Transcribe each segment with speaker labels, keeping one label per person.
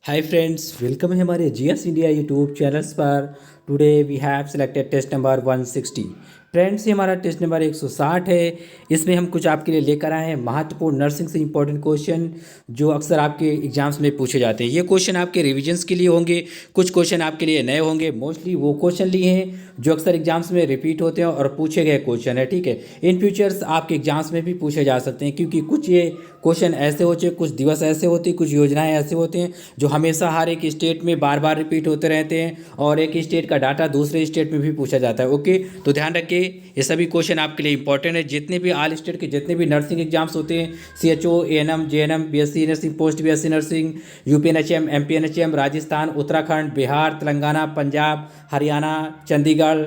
Speaker 1: Hi friends, welcome है हमारे GS India YouTube channels पर। Today we have selected test number 160। Friends, ये हमारा टेस्ट नंबर 160 है। इसमें हम कुछ आपके लिए लेकर आए हैं महत्वपूर्ण नर्सिंग से इंपॉर्टेंट क्वेश्चन जो अक्सर आपके एग्जाम्स में पूछे जाते हैं। ये क्वेश्चन आपके रिविजन्स के लिए होंगे, कुछ क्वेश्चन आपके लिए नए होंगे। मोस्टली वो क्वेश्चन लिए हैं जो अक्सर एग्जाम्स में रिपीट होते हैं और पूछे गए क्वेश्चन है। ठीक है, इन फ्यूचर्स आपके एग्जाम्स में भी पूछे जा सकते हैं, क्योंकि कुछ ये क्वेश्चन ऐसे होते हैं, कुछ दिवस ऐसे होते हैं, कुछ योजनाएं ऐसे होते हैं जो हमेशा हर एक स्टेट में बार बार रिपीट होते रहते हैं और एक स्टेट का डाटा दूसरे स्टेट में भी पूछा जाता है। ओके, तो ध्यान रखिए, ये सभी क्वेश्चन आपके लिए इंपॉर्टेंट है। जितने भी ऑल स्टेट के जितने भी नर्सिंग एग्जाम्स होते हैं, CHO, ANM, JNM, BSc nursing, post BSc nursing, UPNHM, MPNHM, Rajasthan, Uttarakhand, Bihar, Telangana, Punjab, Haryana, Chandigarh,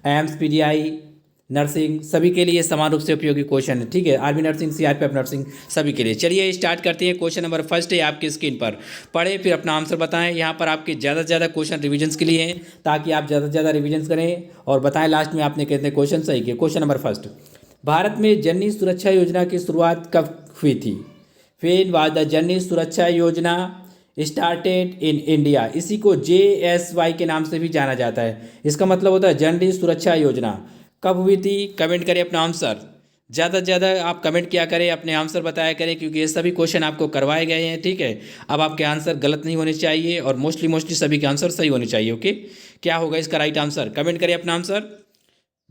Speaker 1: AIIMS, PGI nursing, सभी के लिए समान रूप से उपयोगी क्वेश्चन है। ठीक है, आर्मी नर्सिंग, CRPF नर्सिंग, सभी के लिए। चलिए स्टार्ट करते हैं। क्वेश्चन नंबर फर्स्ट है आपकी स्क्रीन पर। पढ़े फिर अपना आंसर बताएं। यहाँ पर आपके ज़्यादा से ज़्यादा क्वेश्चन रिविजन्स के लिए हैं, ताकि आप ज़्यादा से ज़्यादा रिविजन्स करें और बताएं लास्ट में आपने कितने क्वेश्चन सही किए। क्वेश्चन नंबर फर्स्ट, भारत में जननी सुरक्षा योजना की शुरुआत कब हुई थी? वेन वाज द जननी सुरक्षा योजना स्टार्टेड इन इंडिया? इसी को JSY के नाम से भी जाना जाता है। इसका मतलब होता है जननी सुरक्षा योजना कब हुई थी? कमेंट करें अपना आंसर। ज़्यादा से ज़्यादा आप कमेंट किया करें, अपने आंसर बताया करें, क्योंकि ये सभी क्वेश्चन आपको करवाए गए हैं। ठीक है, अब आपके आंसर गलत नहीं होने चाहिए और मोस्टली सभी के आंसर सही होने चाहिए। ओके, क्या होगा इसका राइट आंसर? कमेंट करें अपना आंसर।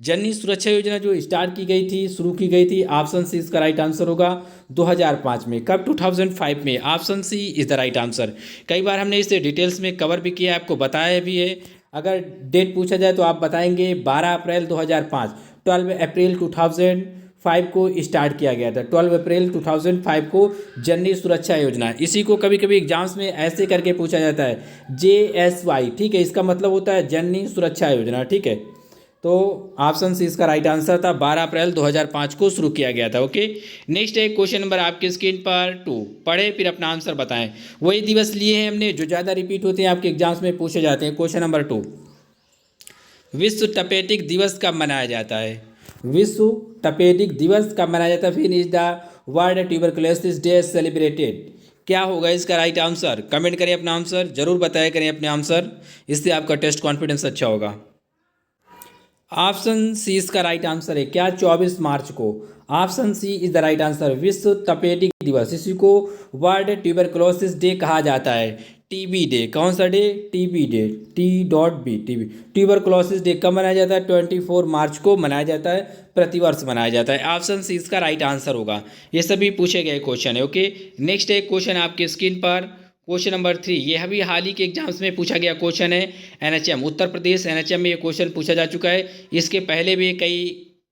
Speaker 1: जननी सुरक्षा योजना जो स्टार्ट की गई थी, शुरू की गई थी, ऑप्शन सी इसका राइट आंसर होगा 2005 में। कब? 2005 में। Option C is the right answer. कई बार हमने इसे डिटेल्स में कवर भी किया है, आपको बताया भी है। अगर डेट पूछा जाए तो आप बताएंगे 12 अप्रैल 2005। 12 अप्रैल 2005 को स्टार्ट किया गया था। 12 अप्रैल 2005 को जननी सुरक्षा योजना। इसी को कभी कभी एग्जाम्स में ऐसे करके पूछा जाता है, JSY। ठीक है, इसका मतलब होता है जननी सुरक्षा योजना। ठीक है, तो ऑप्शन सी इसका राइट आंसर था। 12 अप्रैल 2005 को शुरू किया गया था। ओके, नेक्स्ट है क्वेश्चन नंबर आपके स्क्रीन पर 2। पढ़े फिर अपना आंसर बताएं। वही दिवस लिए हैं हमने जो ज़्यादा रिपीट होते हैं, आपके एग्जाम्स में पूछे जाते हैं। क्वेश्चन नंबर 2, विश्व तपेदिक दिवस कब मनाया जाता है? विश्व तपेदिक दिवस कब मनाया जाता है? फिर is the world tuberculosis day celebrated? क्या होगा इसका राइट आंसर? कमेंट करें अपना आंसर, जरूर बताया करें अपने आंसर, इससे आपका टेस्ट कॉन्फिडेंस अच्छा होगा। ऑप्शन सी इसका राइट आंसर है। क्या? 24 मार्च को। Option C is the right answer. विश्व तपेदिक दिवस, इसी को वर्ल्ड ट्यूबरकुलोसिस डे कहा जाता है। TB डे, कौन सा day? TB day, T.B, TB tuberculosis day कब मनाया जाता है? 24 मार्च को मनाया जाता है, प्रतिवर्ष मनाया जाता है। ऑप्शन सी इसका राइट आंसर होगा। ये सभी पूछे गए क्वेश्चन है। ओके, नेक्स्ट है क्वेश्चन आपकी स्क्रीन पर। क्वेश्चन नंबर 3, यह भी हाल ही के एग्जाम्स में पूछा गया क्वेश्चन है। NHM उत्तर प्रदेश NHM में ये क्वेश्चन पूछा जा चुका है। इसके पहले भी कई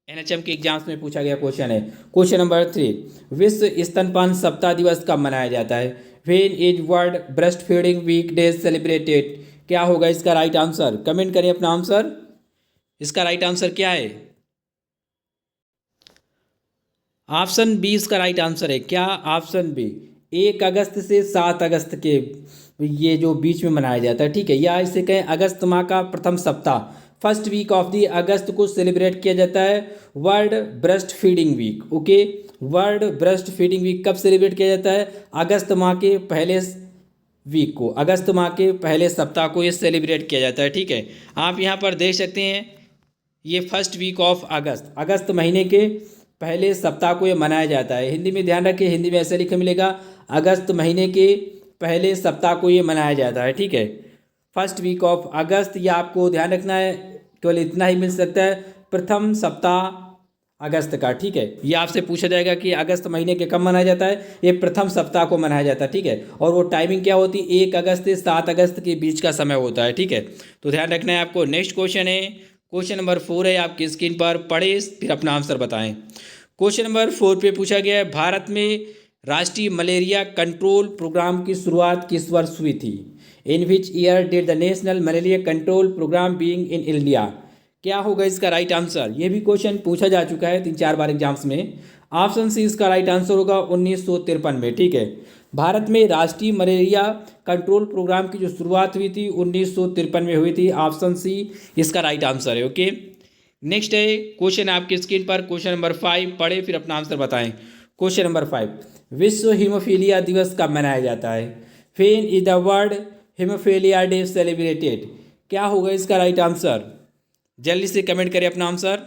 Speaker 1: NHM के एग्जाम्स में पूछा गया क्वेश्चन है। क्वेश्चन नंबर 3, विश्व स्तनपान सप्ताह दिवस कब मनाया जाता है? When is world breast feeding week day celebrated? क्या होगा इसका राइट आंसर? कमेंट करें अपना आंसर। इसका राइट आंसर क्या है? ऑप्शन बी इसका राइट आंसर है। क्या? ऑप्शन बी, 1 अगस्त से 7 अगस्त के ये जो बीच में मनाया जाता है। ठीक है, या इसे कहें अगस्त माह का प्रथम सप्ताह, first week of the August को सेलिब्रेट किया जाता है world breast feeding week. Okay, world breast feeding week कब सेलिब्रेट किया जाता है? अगस्त माह के पहले वीक को, अगस्त माह के पहले सप्ताह को ये सेलिब्रेट किया जाता है। ठीक है, आप यहाँ पर देख सकते हैं, ये फर्स्ट वीक ऑफ अगस्त, अगस्त महीने के पहले सप्ताह को ये मनाया जाता है। हिंदी में ध्यान रखिए, हिंदी में ऐसे लिखा मिलेगा, अगस्त महीने के पहले सप्ताह को ये मनाया जाता है। ठीक है, फर्स्ट वीक ऑफ अगस्त, या आपको ध्यान रखना है, केवल इतना ही मिल सकता है, प्रथम सप्ताह अगस्त का। ठीक है, ये आपसे पूछा जाएगा कि अगस्त महीने के कब मनाया जाता है? ये प्रथम सप्ताह को मनाया जाता है। ठीक है, और वो टाइमिंग क्या होती है? 1 अगस्त से 7 अगस्त के बीच का समय होता है। ठीक है, तो ध्यान रखना है आपको। नेक्स्ट क्वेश्चन है, क्वेश्चन नंबर 4 है आपकी स्क्रीन पर। पढ़े फिर अपना आंसर बताएं। क्वेश्चन नंबर 4 पे पूछा गया है, भारत में राष्ट्रीय मलेरिया कंट्रोल प्रोग्राम की शुरुआत किस वर्ष हुई थी? In which year did the national malaria control programme being in India? क्या होगा इसका राइट आंसर? ये भी क्वेश्चन पूछा जा चुका है 3-4 बार एग्जाम्स में। ऑप्शन सी इसका राइट आंसर होगा 1953 में। ठीक है, भारत में राष्ट्रीय मलेरिया कंट्रोल प्रोग्राम की जो शुरुआत हुई थी 1953 में हुई थी। ऑप्शन सी इसका राइट आंसर है। ओके, नेक्स्ट है क्वेश्चन आपकी स्क्रीन पर। क्वेश्चन नंबर 5, पढ़े फिर अपना आंसर बताएं। क्वेश्चन नंबर 5, विश्व हीमोफीलिया दिवस कब मनाया जाता है? When is the world haemophilia day celebrated? क्या होगा इसका राइट आंसर? जल्दी से कमेंट करें अपना आंसर।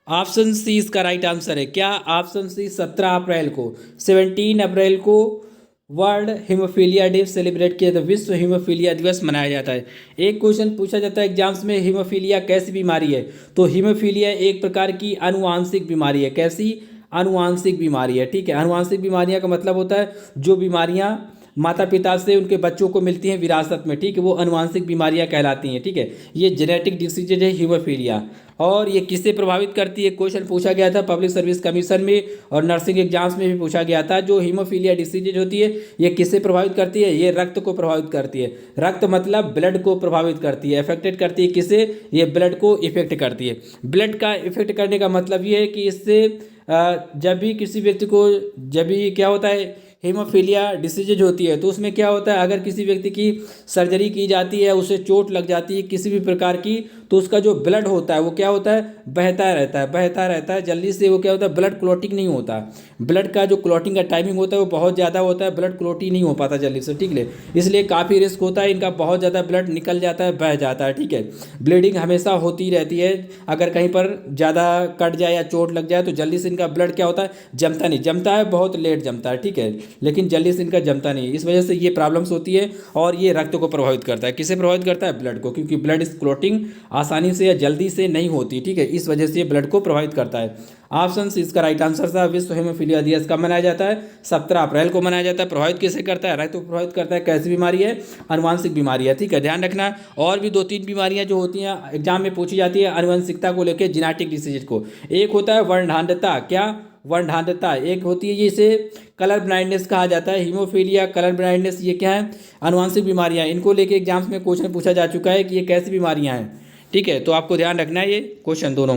Speaker 1: ऑप्शन सी इसका राइट आंसर है। क्या? ऑप्शन सी 17 अप्रैल को, 17 अप्रैल को वर्ल्ड हीमोफीलिया डे सेलिब्रेट किया, तो विश्व हीमोफीलिया दिवस मनाया जाता है। एक क्वेश्चन पूछा जाता है एग्जाम्स में, हीमोफीलिया कैसी बीमारी है? तो हीमोफीलिया एक प्रकार की अनुवांशिक बीमारी है। कैसी? अनुवांशिक बीमारी है। ठीक है, अनुवांशिक बीमारियां का मतलब होता है जो बीमारियां माता पिता से उनके बच्चों को मिलती हैं विरासत में, ठीक है, वो अनुवांशिक बीमारियां कहलाती हैं। ठीक है, ये जेनेटिक डिसीजेज है हीमोफीलिया। और ये किससे प्रभावित करती है? क्वेश्चन पूछा गया था पब्लिक सर्विस कमीशन में और नर्सिंग एग्जाम्स में भी पूछा गया था। जो हीमोफीलिया डिसीजेज होती है ये किससे प्रभावित करती है? ये रक्त को प्रभावित करती है। रक्त मतलब ब्लड को प्रभावित करती है, अफेक्टेड करती है। किसे? ये ब्लड को इफेक्ट करती है। ब्लड का इफेक्ट करने का मतलब ये है कि इससे जब भी किसी व्यक्ति को, जब भी क्या होता है हीमोफीलिया डिसीजेज होती है, तो उसमें क्या होता है, अगर किसी व्यक्ति की सर्जरी की जाती है, उसे चोट लग जाती है किसी भी प्रकार की, तो उसका जो ब्लड होता है वो क्या होता है? बहता रहता है, बहता रहता है जल्दी से। वो क्या होता है? ब्लड क्लॉटिंग नहीं होता। ब्लड का जो क्लॉटिंग का टाइमिंग होता है वो बहुत ज़्यादा होता है, ब्लड क्लॉटिंग नहीं हो पाता जल्दी से। ठीक है, इसलिए काफ़ी रिस्क होता है इनका, बहुत ज़्यादा ब्लड निकल जाता है, बह जाता है। ठीक है, ब्लीडिंग हमेशा होती रहती है। अगर कहीं पर ज़्यादा कट जाए या चोट लग जाए तो जल्दी से इनका ब्लड क्या होता है? जमता नहीं, जमता है बहुत लेट जमता है। ठीक है, लेकिन जल्दी से इनका जमता नहीं है। इस वजह से ये प्रॉब्लम्स होती है और ये रक्त को प्रभावित करता है। किसे प्रभावित करता है? ब्लड को, क्योंकि ब्लड इस क्लॉटिंग आसानी से या जल्दी से नहीं होती। ठीक है, इस वजह से ये ब्लड को प्रभावित करता है। ऑप्शन सी इसका राइट आंसर था। विश्व हीमोफीलिया दिवस कब मनाया जाता है? 17 अप्रैल को मनाया जाता है। प्रभावित किसे करता है? रक्त को प्रभावित करता है। कैसी बीमारी है? अनुवांशिक बीमारी है। ठीक है, ध्यान रखना। और भी 2-3 बीमारियां जो होती हैं एग्जाम में पूछी जाती है अनुवंशिकता को लेकर, जेनेटिक डिसीज को। एक होता है वर्णहांधता। क्या? वर्णहांधता। एक होती है जिसे कलर ब्लाइंडनेस कहा जाता है। हीमोफीलिया, कलर ब्लाइंडनेस, ये क्या है? अनुवांशिक बीमारियां। इनको लेके एग्जाम्स में क्वेश्चन पूछा जा चुका है कि ये कैसी बीमारियां हैं। ठीक है, तो आपको ध्यान रखना है ये क्वेश्चन दोनों।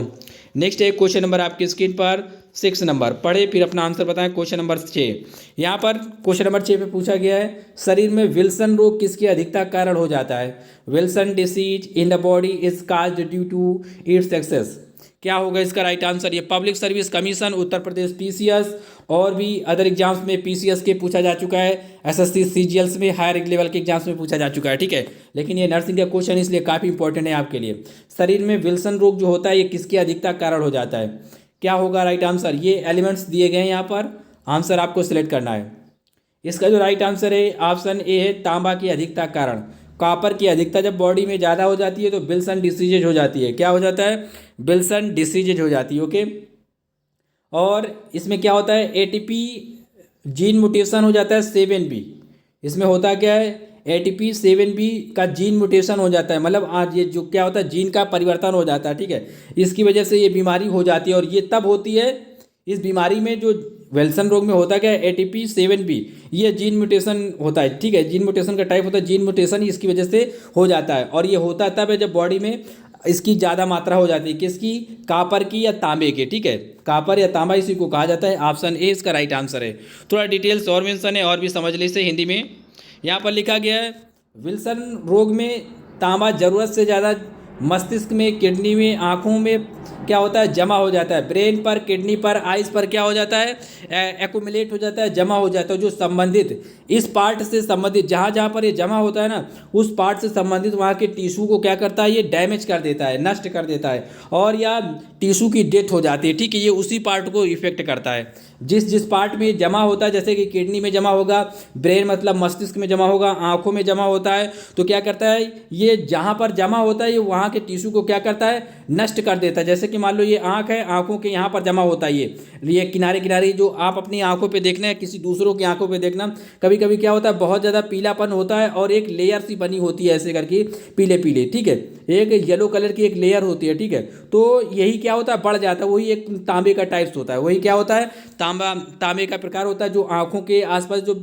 Speaker 1: नेक्स्ट है क्वेश्चन नंबर आपकी स्क्रीन पर 6 नंबर, पढ़े फिर अपना आंसर बताएं। क्वेश्चन नंबर 6, यहाँ पर क्वेश्चन नंबर 6 पे पूछा गया है शरीर में विल्सन रोग किसकी अधिकता का कारण हो जाता है? Wilson disease in the body is caused due to its excess. क्या होगा इसका राइट आंसर? ये public service commission, Uttar Pradesh PCS और भी अदर एग्जाम्स में पीसीएस के पूछा जा चुका है। एसएससी सीजीएल्स में हायर लेवल के एग्जाम्स में पूछा जा चुका है। ठीक है, लेकिन ये नर्सिंग का क्वेश्चन इसलिए काफ़ी इंपॉर्टेंट है आपके लिए। शरीर में विल्सन रोग जो होता है ये किसकी अधिकता कारण हो जाता है? क्या होगा राइट आंसर? ये एलिमेंट्स दिए गए हैं यहाँ पर, आंसर आपको सिलेक्ट करना है। इसका जो राइट आंसर है ऑप्शन ए है, तांबा की अधिकता कारण। कॉपर की अधिकता जब बॉडी में ज़्यादा हो जाती है तो विल्सन डिसीजेज हो जाती है। क्या हो जाता है? विल्सन डिसीजेज हो जाती है। ओके, और इसमें क्या होता है? एटीपी जीन म्यूटेशन हो जाता है 7B। इसमें होता क्या है? एटीपी 7B का जीन म्यूटेशन हो जाता है, मतलब आज ये जो क्या होता है जीन का परिवर्तन हो जाता है। ठीक है, इसकी वजह से ये बीमारी हो जाती है और ये तब होती है इस बीमारी में, जो विल्सन रोग में होता क्या है? एटीपी 7B ये जीन म्यूटेशन होता है। ठीक है, जीन म्यूटेशन का टाइप होता है जीन म्यूटेशन, इसकी वजह से हो जाता है। और ये होता तब है जब बॉडी में इसकी ज़्यादा मात्रा हो जाती है। किसकी? कॉपर की या तांबे की। ठीक है, कॉपर या तांबा इसी को कहा जाता है। ऑप्शन ए इसका राइट आंसर है। थोड़ा डिटेल्स और मेंशन है और भी समझ लीजिए हिंदी में। यहाँ पर लिखा गया है विल्सन रोग में तांबा ज़रूरत से ज़्यादा मस्तिष्क में, किडनी में, आँखों में क्या होता है? जमा हो जाता है। ब्रेन पर, किडनी पर, आइज पर क्या हो जाता है? एक्यूमुलेट हो जाता है, जमा हो जाता है। जो संबंधित इस पार्ट से संबंधित, जहाँ जहाँ पर ये जमा होता है ना, उस पार्ट से संबंधित वहाँ के टिश्यू को क्या करता है? ये डैमेज कर देता है, नष्ट कर देता है, और या टिश्यू की डेथ हो जाती है। ठीक है, ये उसी पार्ट को इफेक्ट करता है। जिस पार्ट में जमा होता है, जैसे कि किडनी में जमा होगा, ब्रेन मतलब मस्तिष्क में जमा होगा, आँखों में जमा होता है, तो क्या करता है? ये जहाँ पर जमा होता है ये वहाँ के टिश्यू को क्या करता है? नष्ट कर देता है। जैसे कि मान लो ये आँख है, आँखों के यहाँ पर जमा होता है ये किनारे किनारे, जो आप अपनी आँखों पे देखना है, किसी दूसरों की आँखों पे देखना, कभी कभी क्या होता है बहुत ज़्यादा पीलापन होता है और एक लेयर सी बनी होती है ऐसे करके पीले पीले। ठीक है, एक येलो कलर की एक लेयर होती है। ठीक है, तो यही क्या होता है? बढ़ जाता है। वही एक तांबे का टाइप्स होता है। वही क्या होता है? तांबे का प्रकार होता है। जो आँखों के आसपास जो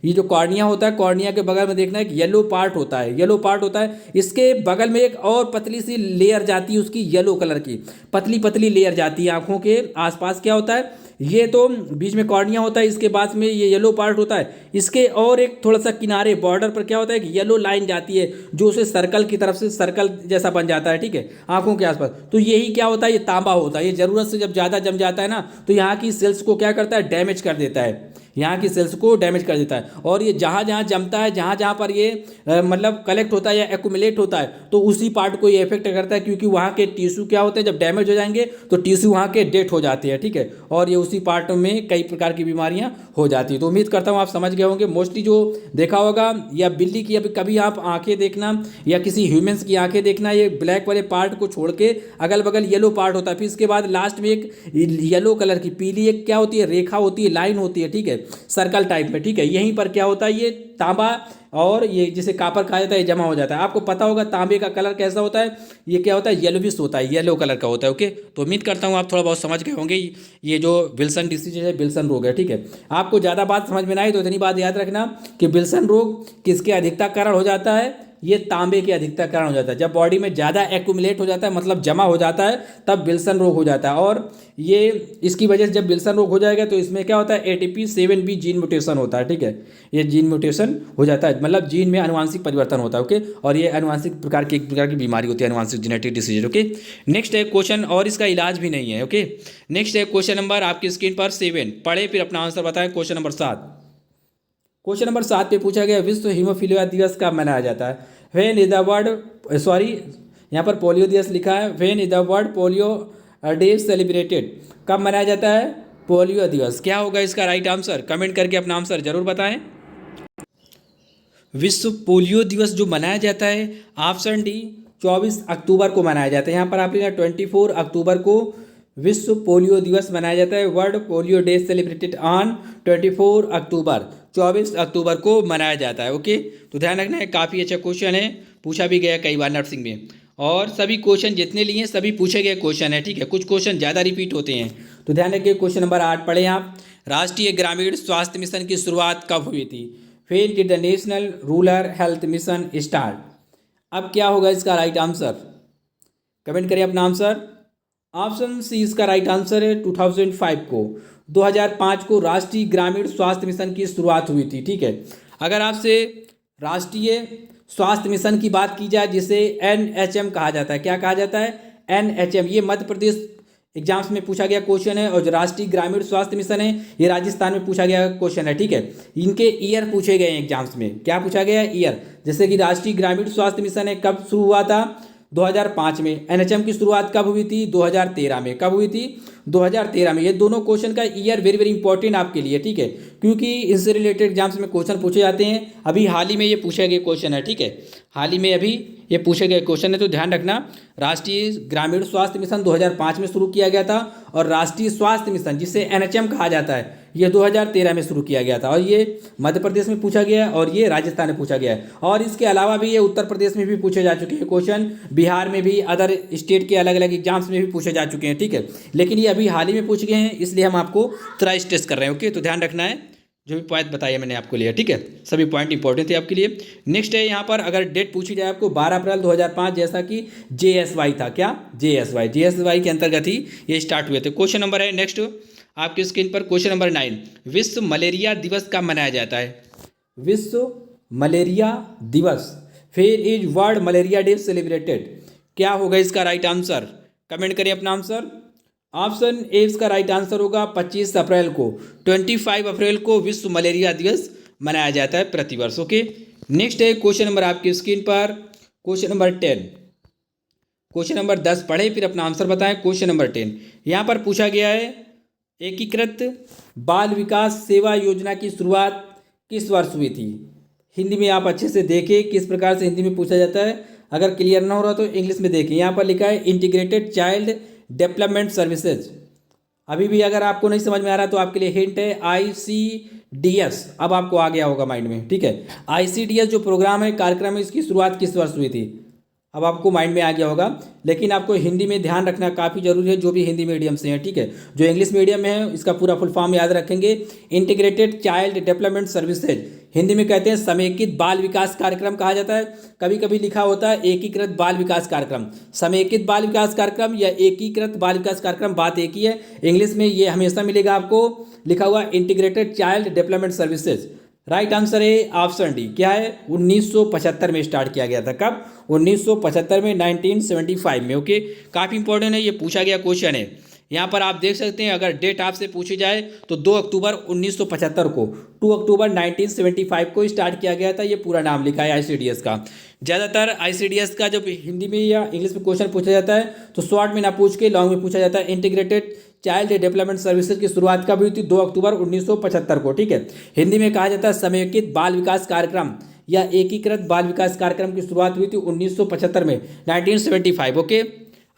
Speaker 1: ये जो कॉर्निया होता है, कॉर्निया के बगल में देखना एक येलो पार्ट होता है, येलो पार्ट होता है। इसके बगल में एक और पतली सी लेयर जाती है उसकी, येलो कलर की पतली पतली लेयर जाती है आँखों के आसपास। क्या होता है? ये तो बीच में कॉर्निया होता है, इसके बाद में ये येलो पार्ट होता है। इसके और एक थोड़ा सा किनारे बॉर्डर पर क्या होता है? एक येलो लाइन जाती है जो उसे सर्कल की तरफ से सर्कल जैसा बन जाता है। ठीक है, आंखों के आसपास। तो यही क्या होता है? ये तांबा होता है। ये ज़रूरत से जब ज़्यादा जम जाता है ना, तो यहाँ की सेल्स को क्या करता है? डैमेज कर देता है। यहाँ की सेल्स को डैमेज कर देता है। और ये जहाँ जहाँ जमता है, जहाँ जहाँ पर ये मतलब कलेक्ट होता है या एक्यूमुलेट होता है, तो उसी पार्ट को ये इफेक्ट करता है, क्योंकि वहाँ के टिश्यू क्या होते हैं, जब डैमेज हो जाएंगे तो टिश्यू वहाँ के डेड हो जाते हैं, ठीक है। और ये उसी पार्ट में कई प्रकार की बीमारियाँ हो जाती है। तो उम्मीद करता हूँ आप समझ गए होंगे। मोस्टली जो देखा होगा, या बिल्ली की अभी कभी आप आंखें देखना या किसी ह्यूमंस की आंखें देखना, ये ब्लैक वाले पार्ट को छोड़ के अगल बगल येलो पार्ट होता है, फिर इसके बाद लास्ट में एक येलो कलर की पीली एक क्या होती है, रेखा होती है, लाइन होती है, ठीक है, सर्कल टाइप में, ठीक है। यहीं पर क्या होता है, ये तांबा और ये जिसे कापर कहा जाता है, ये जमा हो जाता है। आपको पता होगा तांबे का कलर कैसा होता है, ये क्या होता है, येलोविश होता है, येलो कलर का होता है, ओके। तो उम्मीद करता हूँ आप थोड़ा बहुत समझ गए होंगे। ये जो विल्सन डिसीज है, विल्सन रोग है, ठीक है। आपको ज़्यादा बात समझ में ना आई तो इतनी बात याद रखना कि विल्सन रोग किसके अधिकता कारण हो जाता है, ये तांबे के अधिकता कारण हो जाता है। जब बॉडी में ज़्यादा एक्यूमुलेट हो जाता है, मतलब जमा हो जाता है, तब विल्सन रोग हो जाता है। और ये इसकी वजह से जब विल्सन रोग हो जाएगा तो इसमें क्या होता है, ATP7B जीन म्यूटेशन होता है, ठीक है। ये जीन म्यूटेशन हो जाता है, मतलब जीन में आनुवांशिक परिवर्तन होता है, ओके। और ये आनुवांशिक प्रकार की एक प्रकार की बीमारी होती है, आनुवांशिक जेनेटिक डिसीज, ओके। नेक्स्ट है क्वेश्चन, और इसका इलाज भी नहीं है, ओके। नेक्स्ट है क्वेश्चन नंबर आपकी स्क्रीन पर 7, पढ़े फिर अपना आंसर बताएं। क्वेश्चन नंबर 7, क्वेश्चन नंबर 7 पे पूछा गया, विश्व हीमोफीलिया दिवस कब मनाया जाता है। When is the world, sorry यहाँ पर पोलियो दिवस लिखा है, when is the world polio day celebrated, कब मनाया जाता है पोलियो दिवस। क्या होगा इसका राइट आंसर, कमेंट करके अपना आंसर जरूर बताएं। विश्व पोलियो दिवस जो मनाया जाता है, ऑप्शन डी 24 अक्टूबर को मनाया जाता है। यहाँ पर आप लिखा 24 अक्टूबर को विश्व पोलियो दिवस मनाया जाता है। World polio day celebrated on 24 अक्टूबर, 24 अक्टूबर को मनाया जाता है, ओके। तो ध्यान रखना है, काफ़ी अच्छा क्वेश्चन है, पूछा भी गया कई बार नर्सिंग में, और सभी क्वेश्चन जितने लिए सभी पूछे गए क्वेश्चन है, ठीक है। कुछ क्वेश्चन ज़्यादा रिपीट होते हैं। तो ध्यान रखिए, क्वेश्चन नंबर 8 पढ़ें आप। राष्ट्रीय ग्रामीण स्वास्थ्य मिशन की शुरुआत कब हुई थी। When did the national rural health mission start. अब क्या होगा इसका राइट आंसर, कमेंट करिए अपना आंसर। ऑप्शन सी इसका राइट आंसर है 2005 को, 2005 को राष्ट्रीय ग्रामीण स्वास्थ्य मिशन की शुरुआत हुई थी, ठीक है। अगर आपसे राष्ट्रीय स्वास्थ्य मिशन की बात की जाए, जिसे NHM कहा जाता है, क्या कहा जाता है, NHM, ये मध्य प्रदेश एग्जाम्स में पूछा गया क्वेश्चन है। और जो राष्ट्रीय ग्रामीण स्वास्थ्य मिशन है, ये राजस्थान में पूछा गया क्वेश्चन है, ठीक है। इनके ईयर पूछे गए हैं एग्जाम्स में, क्या पूछा गया है, ईयर। जैसे कि राष्ट्रीय ग्रामीण स्वास्थ्य मिशन है, कब शुरू हुआ था, 2005 में। NHM की शुरुआत कब हुई थी, 2013 में। कब हुई थी, 2013 में। ये दोनों क्वेश्चन का ईयर वेरी वेरी इंपॉर्टेंट आपके लिए, ठीक है, क्योंकि इससे रिलेटेड एग्जाम्स में क्वेश्चन पूछे जाते हैं। अभी हाल ही में ये पूछे गए क्वेश्चन है, ठीक है, हाल ही में अभी ये पूछे गए क्वेश्चन है। तो ध्यान रखना, राष्ट्रीय ग्रामीण स्वास्थ्य मिशन 2005 में शुरू किया गया था, और राष्ट्रीय स्वास्थ्य मिशन जिसे NHM कहा जाता है, ये 2013 में शुरू किया गया था। और ये मध्य प्रदेश में पूछा गया है, और ये राजस्थान में पूछा गया है। और इसके अलावा भी ये उत्तर प्रदेश में भी पूछे जा चुके हैं क्वेश्चन, बिहार में भी, अदर स्टेट के अलग अलग एग्जाम्स में भी पूछे जा चुके हैं, ठीक है। लेकिन ये अभी हाल ही में पूछ गए हैं, इसलिए हम आपको थोड़ा स्ट्रेस कर रहे हैं, ओके। तो ध्यान रखना है, जो भी पॉइंट बताया मैंने आपको लिया, ठीक है, सभी पॉइंट इंपॉर्टेंट थे आपके लिए। नेक्स्ट है यहाँ पर, अगर डेट पूछी जाए आपको, 12 अप्रैल 2005, जैसा कि JSY था, क्या, JSY के अंतर्गत ही ये स्टार्ट हुए थे। क्वेश्चन नंबर है नेक्स्ट आपकी स्क्रीन पर, क्वेश्चन नंबर 9, विश्व मलेरिया दिवस कब मनाया जाता है। विश्व मलेरिया दिवस, फिर is world malaria day celebrated, क्या होगा इसका राइट आंसर, कमेंट करिए अपना आंसर। ऑप्शन ए इसका राइट आंसर होगा 25 अप्रैल को, 25 अप्रैल को विश्व मलेरिया दिवस मनाया जाता है प्रतिवर्ष, ओके। नेक्स्ट है क्वेश्चन नंबर आपकी स्क्रीन पर, क्वेश्चन नंबर 10, क्वेश्चन नंबर 10 पढ़े फिर अपना आंसर बताएं। क्वेश्चन नंबर 10 यहाँ पर पूछा गया है, एकीकृत बाल विकास सेवा योजना की शुरुआत किस वर्ष हुई थी। हिंदी में आप अच्छे से देखें किस प्रकार से हिंदी में पूछा जाता है, अगर क्लियर ना हो रहा तो इंग्लिश में देखें। यहाँ पर लिखा है इंटीग्रेटेड चाइल्ड डेवलपमेंट सर्विसेज। अभी भी अगर आपको नहीं समझ में आ रहा तो आपके लिए हिंट है, ICDS, अब आपको आ गया होगा माइंड में, ठीक है। ICDS जो प्रोग्राम है, कार्यक्रम है, इसकी शुरुआत किस वर्ष हुई थी, अब आपको माइंड में आ गया होगा। लेकिन आपको हिंदी में ध्यान रखना काफ़ी जरूरी है, जो भी हिंदी मीडियम से हैं, ठीक है। जो इंग्लिश मीडियम में है, इसका पूरा फुल फॉर्म याद रखेंगे, integrated child development services, Hindi में कहते हैं समेकित बाल विकास कार्यक्रम कहा जाता है। कभी कभी लिखा होता है एकीकृत बाल विकास कार्यक्रम, समेकित बाल विकास कार्यक्रम या एकीकृत बाल विकास कार्यक्रम, बात एक ही है। इंग्लिश में ये हमेशा मिलेगा आपको लिखा हुआ integrated child development services. Right answer है ऑप्शन डी, क्या है, 1975 में स्टार्ट किया गया था। कब, 1975 में, 1975 में, ओके। काफ़ी इंपॉर्टेंट है, ये पूछा गया क्वेश्चन है। यहाँ पर आप देख सकते हैं, अगर डेट आपसे पूछी जाए तो 2 अक्टूबर 1975 को, 2 अक्टूबर 1975 को स्टार्ट किया गया था। ये पूरा नाम लिखा है आईसीडीएस का। ज़्यादातर आईसीडीएस का जब हिंदी में या इंग्लिश में क्वेश्चन पूछा जाता है तो शॉर्ट में ना पूछ के लॉन्ग में पूछा जाता है। इंटीग्रेटेड चाइल्ड डेवलपमेंट सर्विसेज की शुरुआत कब हुई थी? 2 अक्टूबर 1975 को, ठीक है। हिंदी में कहा जाता है समेकित बाल विकास कार्यक्रम या एकीकृत बाल विकास कार्यक्रम की शुरुआत हुई थी 1975 में, 1975, ओके।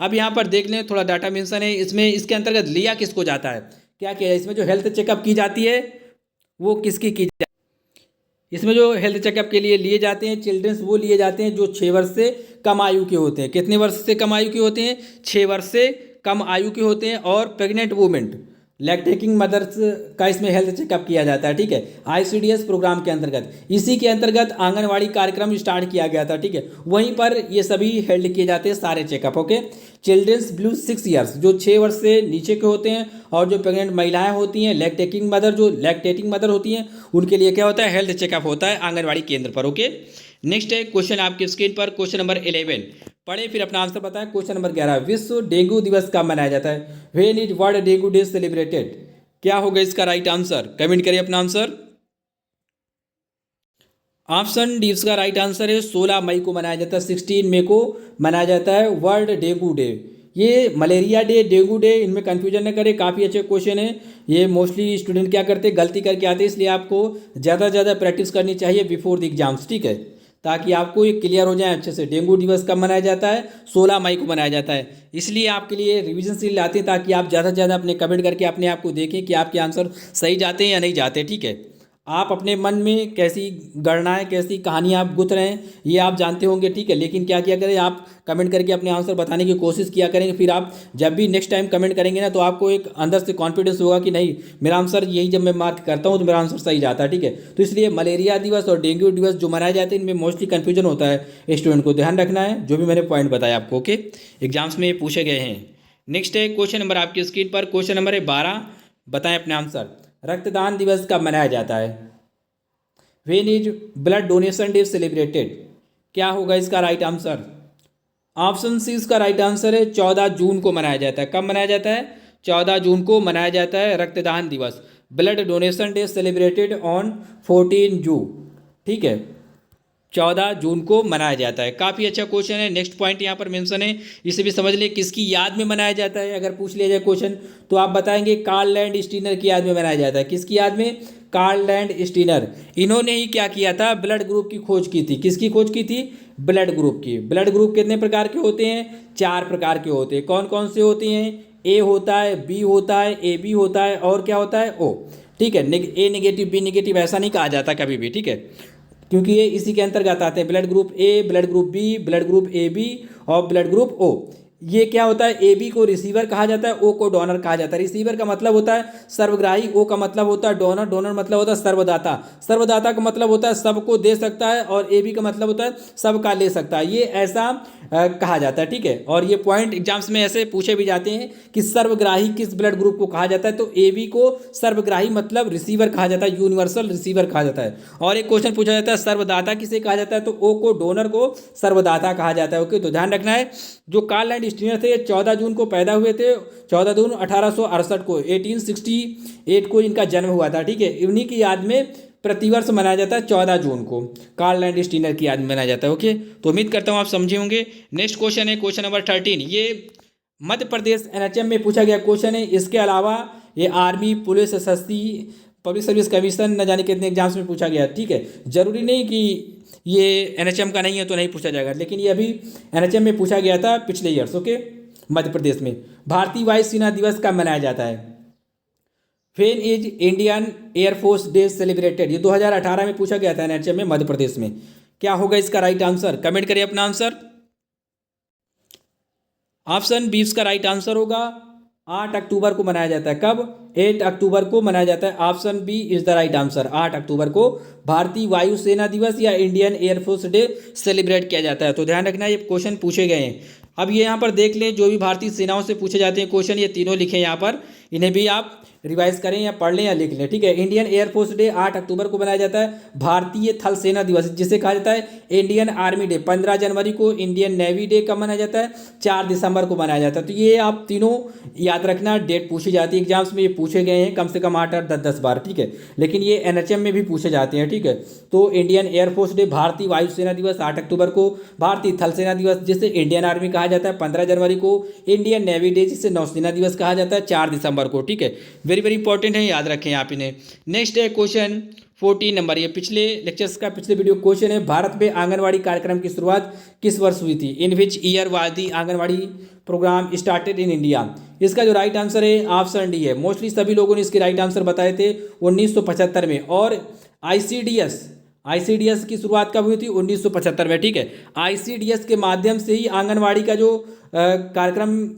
Speaker 1: अब यहाँ पर देख लें, थोड़ा डाटा मेंशन है इसमें, इसके अंतर्गत लिया किसको जाता है, क्या किया है इसमें? जो हेल्थ चेकअप की जाती है वो किसकी की जाती है? इसमें जो हेल्थ चेकअप के लिए जाते हैं चिल्ड्रंस, वो लिए जाते हैं जो 6 वर्ष से कम आयु के होते हैं। कितने वर्ष से कम आयु के होते हैं? 6 वर्ष से कम आयु के होते हैं। और प्रेग्नेंट वुमेन, लैक्टेटिंग मदर्स का इसमें हेल्थ चेकअप किया जाता है, ठीक है, आईसीडीएस प्रोग्राम के अंतर्गत। इसी के अंतर्गत आंगनवाड़ी कार्यक्रम स्टार्ट किया गया था, ठीक है। वहीं पर ये सभी हेल्ड किए जाते हैं सारे checkup, okay. Children's blue 6 years, जो 6 वर्ष से नीचे के होते हैं, और जो प्रेग्नेंट महिलाएं होती हैं, लैक्टेटिंग मदर, जो लैक्टेटिंग मदर होती हैं, उनके लिए क्या होता है? हेल्थ चेकअप होता है आंगनवाड़ी केंद्र पर, ओके। नेक्स्ट है क्वेश्चन आपकी स्क्रीन पर, क्वेश्चन नंबर 11 पढ़े फिर अपना आंसर बताएं। क्वेश्चन नंबर 11, विश्व डेंगू दिवस कब मनाया जाता है? When is world dengue day celebrated? क्या होगा इसका राइट आंसर? कमेंट करिए अपना आंसर। ऑप्शन डी इसका राइट आंसर है 16 मई को मनाया जाता है, 16 मई को मनाया जाता है वर्ल्ड डेंगू डे। ये मलेरिया डे, डेंगू डे, इनमें कंफ्यूजन न करें, काफ़ी अच्छे क्वेश्चन है। ये मोस्टली स्टूडेंट क्या करते हैं, गलती करके आते हैं, इसलिए आपको ज़्यादा से ज़्यादा प्रैक्टिस करनी चाहिए बिफोर द एग्जाम्स, ठीक है, ताकि आपको ये क्लियर हो जाए अच्छे से। डेंगू दिवस कब मनाया जाता है? 16 मई को मनाया जाता है। इसलिए आपके लिए रिवीजन सीरीज लाते हैं ताकि आप ज़्यादा से ज़्यादा अपने कमेंट करके अपने आप को देखें कि आपके आंसर सही जाते हैं या नहीं जाते, ठीक है। आप अपने मन में कैसी गणनाएं, कैसी कहानियाँ आप गुथ रहे हैं ये आप जानते होंगे, ठीक है। लेकिन क्या किया करें, आप कमेंट करके अपने आंसर बताने की कोशिश किया करेंगे। फिर आप जब भी नेक्स्ट टाइम कमेंट करेंगे ना, तो आपको एक अंदर से कॉन्फिडेंस होगा कि नहीं, मेरा आंसर यही जब मैं मार्क करता हूँ तो मेरा आंसर सही जाता है, ठीक है। तो इसलिए मलेरिया दिवस और डेंगू दिवस जो मनाए जाते हैं, इनमें मोस्टली कन्फ्यूजन होता है। स्टूडेंट को ध्यान रखना है, जो भी मैंने पॉइंट बताया आपको, ओके, एग्जाम्स में पूछे गए हैं। नेक्स्ट है क्वेश्चन नंबर आपकी स्क्रीन पर, क्वेश्चन नंबर है 12, बताएं अपने आंसर। रक्तदान दिवस कब मनाया जाता है? When is blood donation day celebrated? क्या होगा इसका राइट आंसर? ऑप्शन सी इसका राइट आंसर है 14 जून को मनाया जाता है। कब मनाया जाता है? 14 जून को मनाया जाता है रक्तदान दिवस। Blood donation day celebrated on 14 जून, ठीक है, 14 जून को मनाया जाता है। काफ़ी अच्छा क्वेश्चन है। नेक्स्ट पॉइंट यहाँ पर मेंशन है, इसे भी समझ ले, किसकी याद में मनाया जाता है? अगर पूछ लिया जाए क्वेश्चन तो आप बताएंगे कार्ल लैंड स्टीनर की याद में मनाया जाता है। किसकी याद में? Karl Landsteiner. इन्होंने ही क्या किया था? ब्लड ग्रुप की खोज की थी। किसकी खोज की थी? ब्लड ग्रुप की। ब्लड ग्रुप कितने प्रकार के होते हैं? 4 प्रकार के होते हैं। कौन कौन से होते हैं? ए होता है, बी होता है, ए बी होता है, और क्या होता है? ओ, ठीक है। ए नेगेटिव, बी नेगेटिव ऐसा नहीं कहा जाता कभी भी, ठीक है, क्योंकि ये इसी के अंतर्गत आते हैं। Blood group A, blood group B, blood group A B और ब्लड ग्रुप ओ। ये क्या होता है? ए बी को रिसीवर कहा जाता है, ओ को डोनर कहा जाता है। रिसीवर का मतलब होता है सर्वग्राही, ओ का मतलब होता है डोनर, डोनर मतलब होता है सर्वदाता, सर्वदाता का मतलब होता है सबको दे सकता है, और ए बी का मतलब होता है सबका ले सकता है। ये ऐसा कहा जाता है, ठीक है। और ये पॉइंट एग्जाम्स में ऐसे पूछे भी जाते हैं कि सर्वग्राही किस ब्लड ग्रुप को कहा जाता है, तो ए बी को सर्वग्राही मतलब रिसीवर कहा जाता है, यूनिवर्सल रिसीवर कहा जाता है। और एक क्वेश्चन पूछा जाता है सर्वदाता किसे कहा जाता है, तो ओ को डोनर को सर्वदाता कहा जाता है, ओके। तो ध्यान रखना है, जो कार्ल लैंड स्टीनर थे 14 जून को पैदा हुए थे, 14 जून 1868 को, 1868 को इनका जन्म हुआ था, ठीक है। इन्हीं की याद में प्रतिवर्ष मनाया जाता है 14 जून को, कार्ल लैंड स्टीनर की याद में मनाया जाता है, ओके। तो उम्मीद करता हूँ आप समझे होंगे। नेक्स्ट क्वेश्चन है क्वेश्चन नंबर 13, ये मध्य प्रदेश एनएचएम में पूछा गया क्वेश्चन है। इसके अलावा ये army, police, SSC, public service commission, न जाने कितने एग्जाम्स में पूछा गया, ठीक है। जरूरी नहीं कि ये एनएचएम का नहीं है तो नहीं पूछा जाएगा, लेकिन ये अभी एनएचएम में पूछा गया था पिछले ईयर्स, ओके। मध्य प्रदेश में भारतीय वायुसेना दिवस कब मनाया जाता है? When is Indian air force day celebrated? ये 2018 में पूछा गया था एनएचएम में मध्य प्रदेश में। क्या होगा इसका राइट आंसर? कमेंट करिए अपना आंसर। ऑप्शन बी इसका राइट आंसर होगा 8 अक्टूबर को मनाया जाता है। कब? 8 अक्टूबर को मनाया जाता है। Option B is the right answer. 8 अक्टूबर को भारतीय वायुसेना दिवस या इंडियन एयरफोर्स डे सेलिब्रेट किया जाता है। तो ध्यान रखना, ये क्वेश्चन पूछे गए हैं। अब ये यहाँ पर देख लें, जो भी भारतीय सेनाओं से पूछे जाते हैं क्वेश्चन, ये तीनों लिखे यहाँ पर, इन्हें भी आप रिवाइज करें या पढ़ लें या लिख लें, ठीक है। इंडियन एयरफोर्स डे 8 अक्टूबर को मनाया जाता है। भारतीय थल सेना दिवस जिसे कहा जाता है इंडियन आर्मी डे 15 जनवरी को। इंडियन नेवी डे कब मनाया जाता है? 4 दिसंबर को मनाया जाता है। तो ये आप तीनों याद रखना, डेट पूछी जाती है एग्जाम्स में, ये पूछे गए हैं कम से कम 8 और 10 बार, ठीक है। लेकिन ये एनएचएम में भी पूछे जाते हैं, ठीक है। तो इंडियन एयरफोर्स डे भारतीय वायुसेना दिवस 8 अक्टूबर को। भारतीय थल सेना दिवस जिसे इंडियन आर्मी कहा जाता है 15 जनवरी को। इंडियन नेवी डे जिसे नौसेना दिवस कहा जाता है 4 दिसंबर को, ठीक है। वेरी वेरी इंपॉर्टेंट है, याद रखें आप इन्हें। नेक्स्ट है क्वेश्चन 14 नंबर, ये पिछले लेक्चर्स का पिछले वीडियो क्वेश्चन है। भारत में आंगनवाड़ी कार्यक्रम की शुरुआत किस वर्ष हुई थी? In which year was the anganwadi programme started in India? इसका जो राइट आंसर है ऑप्शन डी है। मोस्टली सभी लोगों ने इसके राइट आंसर बताए थे 1975 में। और आईसीडीएस की शुरुआत कब हुई थी? 1975 में, ठीक है। आईसीडीएस के माध्यम से ही आंगनवाड़ी का जो कार्यक्रम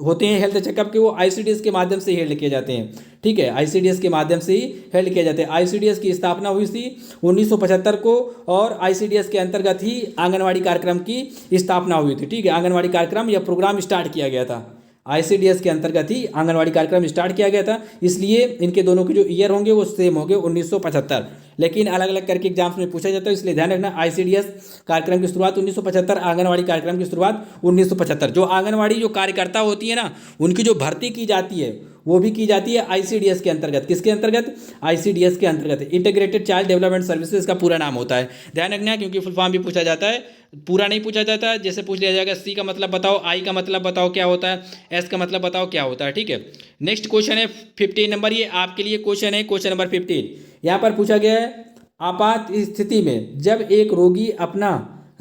Speaker 1: होते हैं हेल्थ चेकअप के, वो आईसीडीएस के माध्यम से ही हेल्ड किए जाते हैं, ठीक है। आईसीडीएस के माध्यम से ही हेल्ड किए जाते हैं। आईसीडीएस की स्थापना हुई थी 1975 को और आईसीडीएस के अंतर्गत ही आंगनवाड़ी कार्यक्रम की स्थापना हुई थी, ठीक है। आंगनवाड़ी कार्यक्रम या प्रोग्राम स्टार्ट किया गया था, आईसीडीएस के अंतर्गत ही आंगनवाड़ी कार्यक्रम स्टार्ट किया गया था। इसलिए इनके दोनों के जो ईयर होंगे वो सेम होंगे 1975, लेकिन अलग अलग करके एग्जाम्स में पूछा जाता है, इसलिए ध्यान रखना। आईसीडीएस कार्यक्रम की शुरुआत 1975, आंगनवाड़ी कार्यक्रम की शुरुआत 1975। जो आंगनवाड़ी जो कार्यकर्ता होती है ना, उनकी जो भर्ती की जाती है वो भी की जाती है आईसीडीएस के अंतर्गत। किसके अंतर्गत? आईसीडीएस के अंतर्गत। इंटीग्रेटेड चाइल्ड डेवलपमेंट सर्विसेज का पूरा नाम होता है, ध्यान रखना, क्योंकि फुल फॉर्म भी पूछा जाता है, पूरा नहीं पूछा जाता है। जैसे पूछ लिया जाएगा सी का मतलब बताओ, आई का मतलब बताओ क्या होता है, एस का मतलब बताओ क्या होता है, ठीक है। नेक्स्ट क्वेश्चन है 15 नंबर, ये आपके लिए क्वेश्चन है, क्वेश्चन नंबर 15। यहाँ पर पूछा गया है आपात स्थिति में जब एक रोगी अपना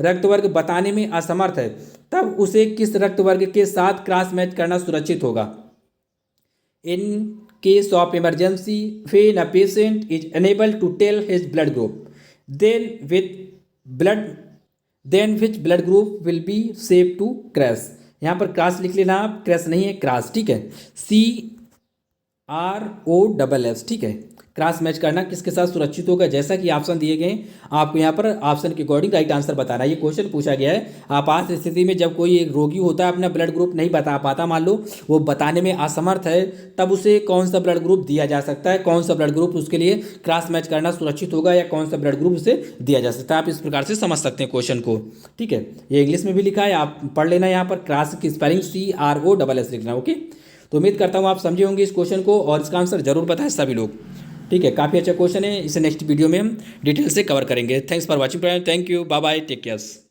Speaker 1: रक्त वर्ग बताने में असमर्थ है तब उसे किस रक्त वर्ग के साथ क्रॉस मैच करना सुरक्षित होगा? In case of emergency, when a patient is unable to tell his blood group, then which blood group will be safe to cross? यहाँ पर क्रॉस लिख लेना आप, क्रॉस नहीं है क्रॉस, ठीक है। CROSS, ठीक है। क्रॉस मैच करना किसके साथ सुरक्षित होगा? जैसा कि ऑप्शन दिए गए आपको यहाँ पर ऑप्शन के अकॉर्डिंग राइट आंसर बताना है। ये क्वेश्चन पूछा गया है आपात स्थिति में जब कोई एक रोगी होता है अपना ब्लड ग्रुप नहीं बता पाता, मान लो वो बताने में असमर्थ है, तब उसे कौन सा ब्लड ग्रुप दिया जा सकता है, कौन सा ब्लड ग्रुप उसके लिए क्रॉस मैच करना सुरक्षित होगा या कौन सा ब्लड ग्रुप उसे दिया जा सकता है। आप इस प्रकार से समझ सकते हैं क्वेश्चन को, ठीक है। ये इंग्लिश में भी लिखा है, आप पढ़ लेना। यहाँ पर क्रॉस की स्पेलिंग CROSS लिखना, ओके। तो उम्मीद करता हूँ आप समझे होंगे इस क्वेश्चन को और इसका आंसर जरूर बताएं सभी लोग, ठीक है। काफ़ी अच्छा क्वेश्चन है, इसे नेक्स्ट वीडियो में हम डिटेल से कवर करेंगे। Thanks for watching, thank you, bye bye, take care.